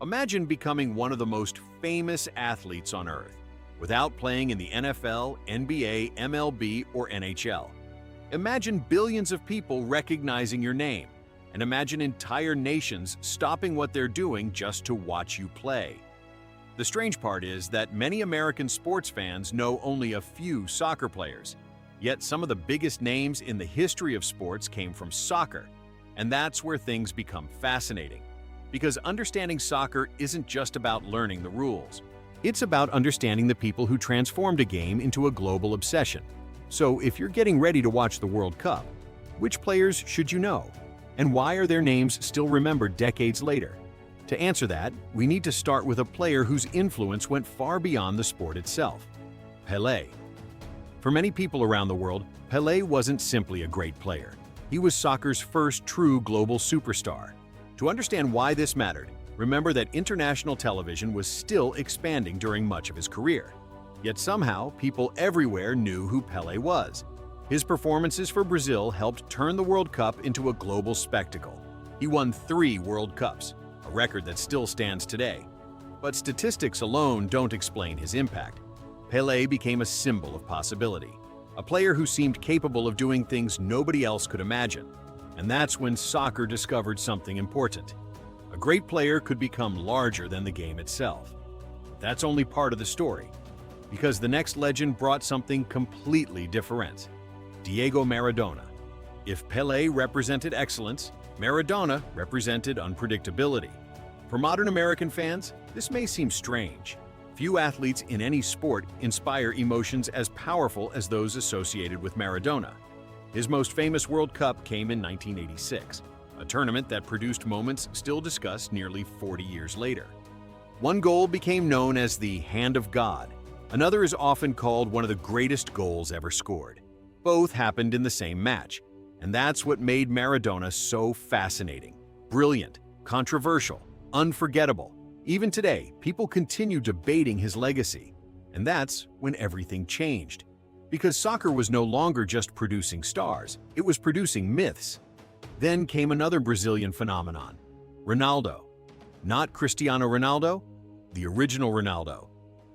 Imagine becoming one of the most famous athletes on earth without playing in the NFL, NBA, MLB, or NHL. Imagine billions of people recognizing your name, and imagine entire nations stopping what they're doing just to watch you play. The strange part is that many American sports fans know only a few soccer players, yet some of the biggest names in the history of sports came from soccer, and that's where things become fascinating. Because understanding soccer isn't just about learning the rules. It's about understanding the people who transformed a game into a global obsession. So if you're getting ready to watch the World Cup, which players should you know? And why are their names still remembered decades later? To answer that, we need to start with a player whose influence went far beyond the sport itself: Pelé. For many people around the world, Pelé wasn't simply a great player. He was soccer's first true global superstar. To understand why this mattered, remember that international television was still expanding during much of his career. Yet somehow, people everywhere knew who Pelé was. His performances for Brazil helped turn the World Cup into a global spectacle. He won 3 World Cups, a record that still stands today. But statistics alone don't explain his impact. Pelé became a symbol of possibility, a player who seemed capable of doing things nobody else could imagine. And that's when soccer discovered something important. A great player could become larger than the game itself. That's only part of the story, because the next legend brought something completely different: Diego Maradona. If Pelé represented excellence, Maradona represented unpredictability. For modern American fans, this may seem strange. Few athletes in any sport inspire emotions as powerful as those associated with Maradona. His most famous World Cup came in 1986, a tournament that produced moments still discussed nearly 40 years later. One goal became known as the Hand of God. Another is often called one of the greatest goals ever scored. Both happened in the same match, and that's what made Maradona so fascinating, brilliant, controversial, unforgettable. Even today, people continue debating his legacy, and that's when everything changed. Because soccer was no longer just producing stars, it was producing myths. Then came another Brazilian phenomenon: Ronaldo. Not Cristiano Ronaldo, the original Ronaldo.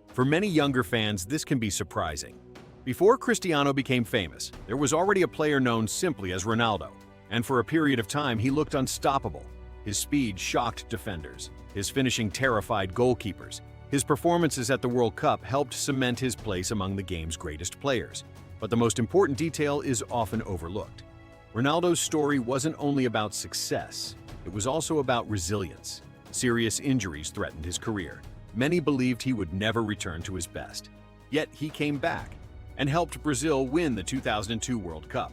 For many younger fans, this can be surprising. Before Cristiano became famous, there was already a player known simply as Ronaldo, and for a period of time he looked unstoppable. His speed shocked defenders, his finishing terrified goalkeepers. His performances at the World Cup helped cement his place among the game's greatest players. But the most important detail is often overlooked. Ronaldo's story wasn't only about success, it was also about resilience. Serious injuries threatened his career. Many believed he would never return to his best. Yet he came back and helped Brazil win the 2002 World Cup.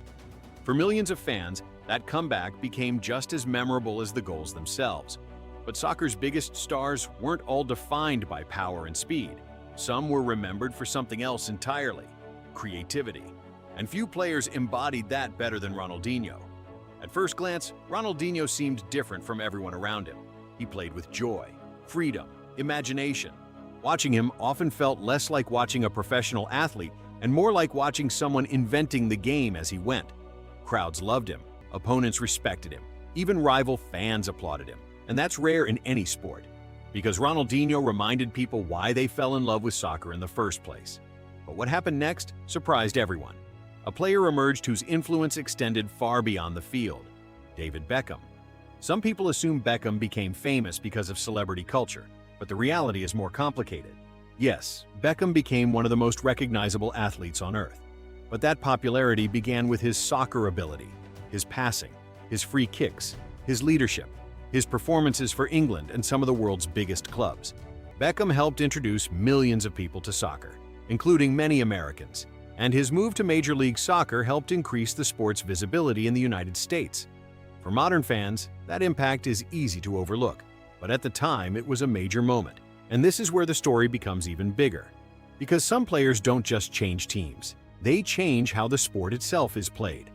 For millions of fans, that comeback became just as memorable as the goals themselves. But soccer's biggest stars weren't all defined by power and speed. Some were remembered for something else entirely: creativity. And few players embodied that better than Ronaldinho. At first glance, Ronaldinho seemed different from everyone around him. He played with joy, freedom, imagination. Watching him often felt less like watching a professional athlete and more like watching someone inventing the game as he went. Crowds loved him, opponents respected him, even rival fans applauded him. And that's rare in any sport, because Ronaldinho reminded people why they fell in love with soccer in the first place. But what happened next surprised everyone. A player emerged whose influence extended far beyond the field: David Beckham. Some people assume Beckham became famous because of celebrity culture, but the reality is more complicated. Yes, Beckham became one of the most recognizable athletes on earth, but that popularity began with his soccer ability, his passing, his free kicks, his leadership, his performances for England and some of the world's biggest clubs. Beckham helped introduce millions of people to soccer, including many Americans, and his move to Major League Soccer helped increase the sport's visibility in the United States. For modern fans, that impact is easy to overlook, but at the time it was a major moment. And this is where the story becomes even bigger. Because some players don't just change teams, they change how the sport itself is played.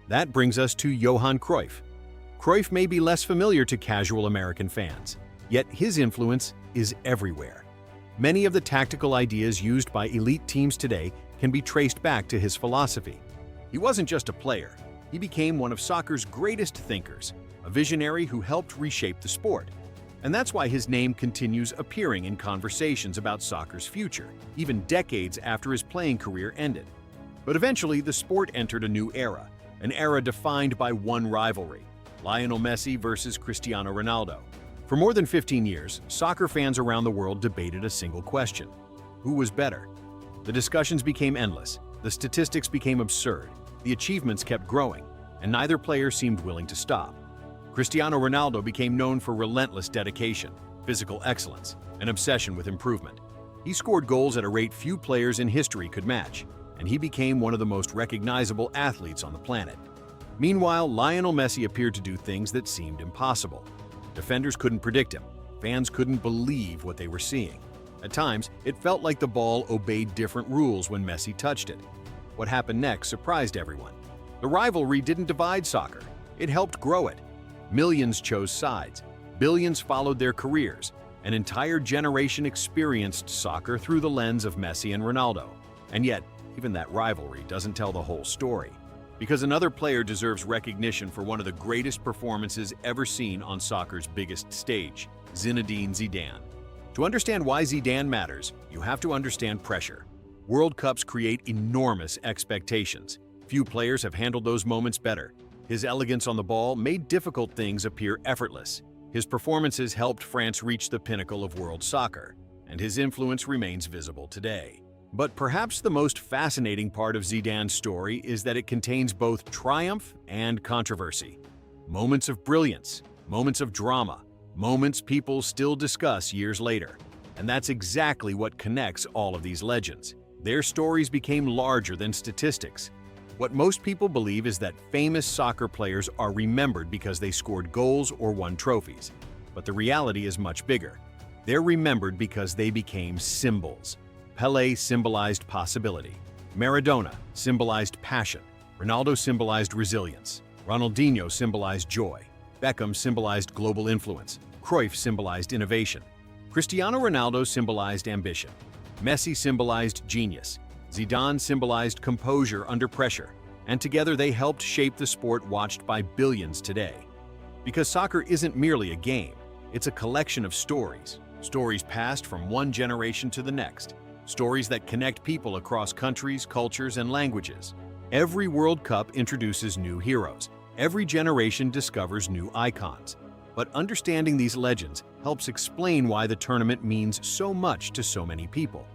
That brings us to Johan Cruyff. Cruyff may be less familiar to casual American fans, yet his influence is everywhere. Many of the tactical ideas used by elite teams today can be traced back to his philosophy. He wasn't just a player, he became one of soccer's greatest thinkers, a visionary who helped reshape the sport. And that's why his name continues appearing in conversations about soccer's future, even decades after his playing career ended. But eventually, the sport entered a new era, an era defined by one rivalry: Lionel Messi versus Cristiano Ronaldo. For more than 15 years, soccer fans around the world debated a single question: who was better? The discussions became endless, the statistics became absurd, the achievements kept growing, and neither player seemed willing to stop. Cristiano Ronaldo became known for relentless dedication, physical excellence, and obsession with improvement. He scored goals at a rate few players in history could match, and he became one of the most recognizable athletes on the planet. Meanwhile, Lionel Messi appeared to do things that seemed impossible. Defenders couldn't predict him. Fans couldn't believe what they were seeing. At times, it felt like the ball obeyed different rules when Messi touched it. What happened next surprised everyone. The rivalry didn't divide soccer. It helped grow it. Millions chose sides. Billions followed their careers. An entire generation experienced soccer through the lens of Messi and Ronaldo. And yet, even that rivalry doesn't tell the whole story. Because another player deserves recognition for one of the greatest performances ever seen on soccer's biggest stage: Zinedine Zidane. To understand why Zidane matters, you have to understand pressure. World Cups create enormous expectations. Few players have handled those moments better. His elegance on the ball made difficult things appear effortless. His performances helped France reach the pinnacle of world soccer, and his influence remains visible today. But perhaps the most fascinating part of Zidane's story is that it contains both triumph and controversy. Moments of brilliance, moments of drama, moments people still discuss years later. And that's exactly what connects all of these legends. Their stories became larger than statistics. What most people believe is that famous soccer players are remembered because they scored goals or won trophies. But the reality is much bigger. They're remembered because they became symbols. Pelé symbolized possibility. Maradona symbolized passion. Ronaldo symbolized resilience. Ronaldinho symbolized joy. Beckham symbolized global influence. Cruyff symbolized innovation. Cristiano Ronaldo symbolized ambition. Messi symbolized genius. Zidane symbolized composure under pressure. And together they helped shape the sport watched by billions today. Because soccer isn't merely a game, it's a collection of stories. Stories passed from one generation to the next. Stories that connect people across countries, cultures, and languages. Every World Cup introduces new heroes. Every generation discovers new icons. But understanding these legends helps explain why the tournament means so much to so many people.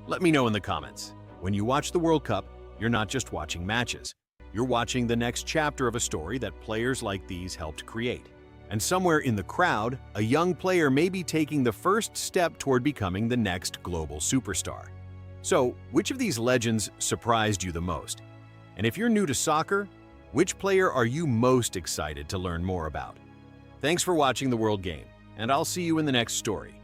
Let me know in the comments. When you watch the World Cup, you're not just watching matches. You're watching the next chapter of a story that players like these helped create. And somewhere in the crowd, a young player may be taking the first step toward becoming the next global superstar. So, which of these legends surprised you the most? And if you're new to soccer, which player are you most excited to learn more about? Thanks for watching The World Game, and I'll see you in the next story.